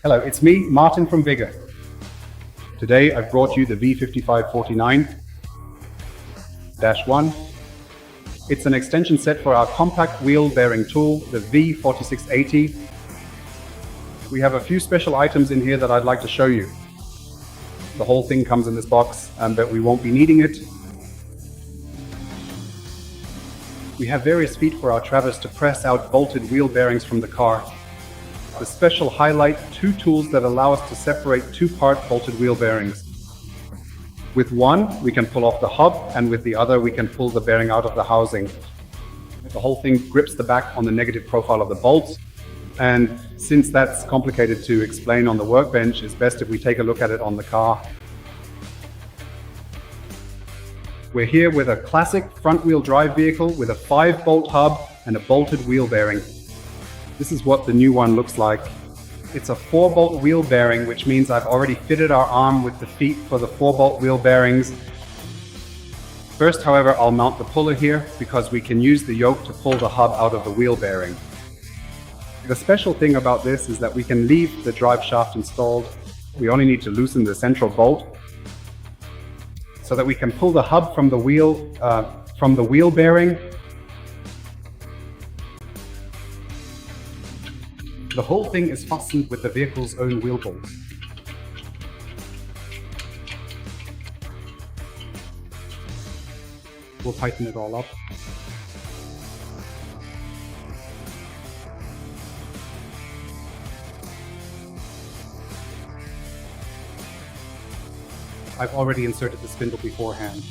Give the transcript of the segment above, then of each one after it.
Hello, it's me, Martin from Vigor. Today I've brought you the V5549-1. It's an extension set for our compact wheel bearing tool, the V4680. We have a few special items in here that I'd like to show you. The whole thing comes in this box, but we won't be needing it. We have various feet for our Traverse to press out bolted wheel bearings from the car. The special highlight two tools that allow us to separate two-part bolted wheel bearings. With one, we can pull off the hub, and with the other, we can pull the bearing out of the housing. The whole thing grips the back on the negative profile of the bolts, and since that's complicated to explain on the workbench, it's best if we take a look at it on the car. We're here with a classic front-wheel drive vehicle with a 5-bolt hub and a bolted wheel bearing. This is what the new one looks like. It's a 4-bolt wheel bearing, which means I've already fitted our arm with the feet for the 4-bolt wheel bearings. First, however, I'll mount the puller here because we can use the yoke to pull the hub out of the wheel bearing. The special thing about this is that we can leave the drive shaft installed. We only need to loosen the central bolt so that we can pull the hub from the wheel bearing. The whole thing is fastened with the vehicle's own wheel bolts. We'll tighten it all up. I've already inserted the spindle beforehand.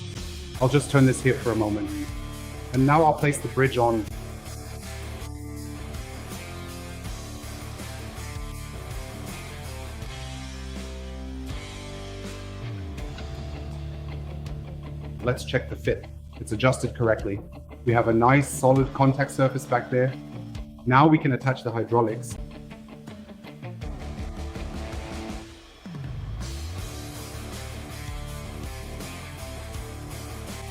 I'll just turn this here for a moment. And now I'll place the bridge on. Let's check the fit. It's adjusted correctly. We have a nice solid contact surface back there. Now we can attach the hydraulics.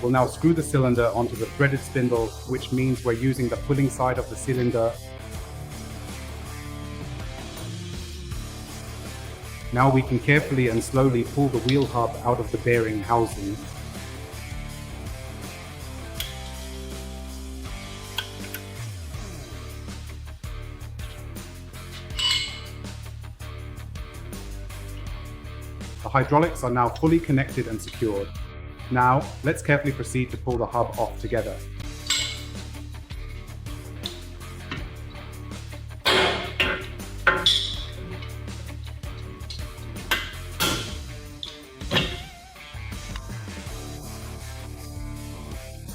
We'll now screw the cylinder onto the threaded spindle, which means we're using the pulling side of the cylinder. Now we can carefully and slowly pull the wheel hub out of the bearing housing. The hydraulics are now fully connected and secured. Now, let's carefully proceed to pull the hub off together.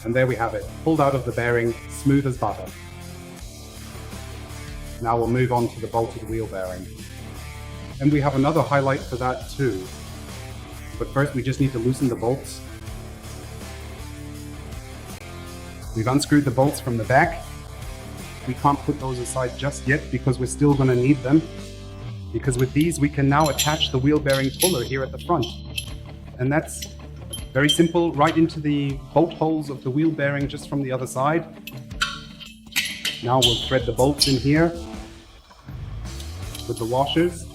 And there we have it, pulled out of the bearing, smooth as butter. Now we'll move on to the bolted wheel bearing. And we have another highlight for that too. But first we just need to loosen the bolts. We've unscrewed the bolts from the back. We can't put those aside just yet because we're still going to need them. Because with these we can now attach the wheel bearing puller here at the front. And that's very simple, right into the bolt holes of the wheel bearing just from the other side. Now we'll thread the bolts in here with the washers.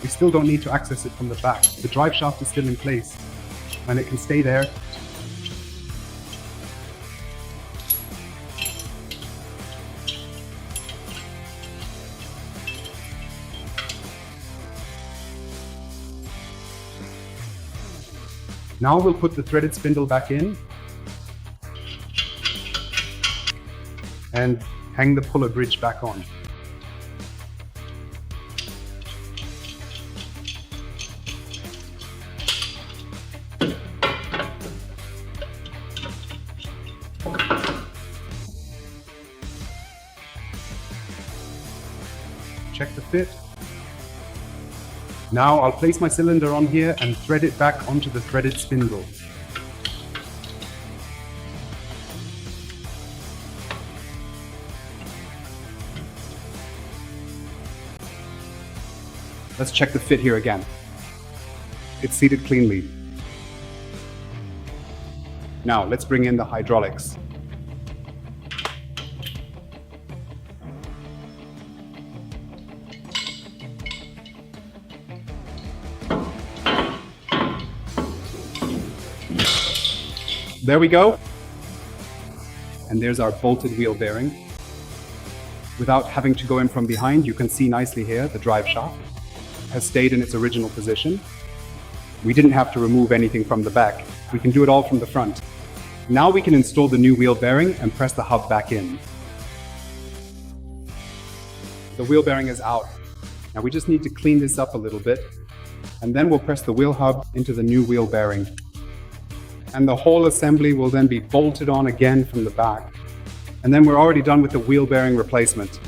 We still don't need to access it from the back. The drive shaft is still in place and it can stay there. Now we'll put the threaded spindle back in and hang the puller bridge back on. Check the fit. Now I'll place my cylinder on here and thread it back onto the threaded spindle. Let's check the fit here again. It's seated cleanly. Now let's bring in the hydraulics. There we go. And there's our bolted wheel bearing. Without having to go in from behind, you can see nicely here the drive shaft has stayed in its original position. We didn't have to remove anything from the back. We can do it all from the front. Now we can install the new wheel bearing and press the hub back in. The wheel bearing is out. Now we just need to clean this up a little bit, and then we'll press the wheel hub into the new wheel bearing. And the whole assembly will then be bolted on again from the back. And then we're already done with the wheel bearing replacement.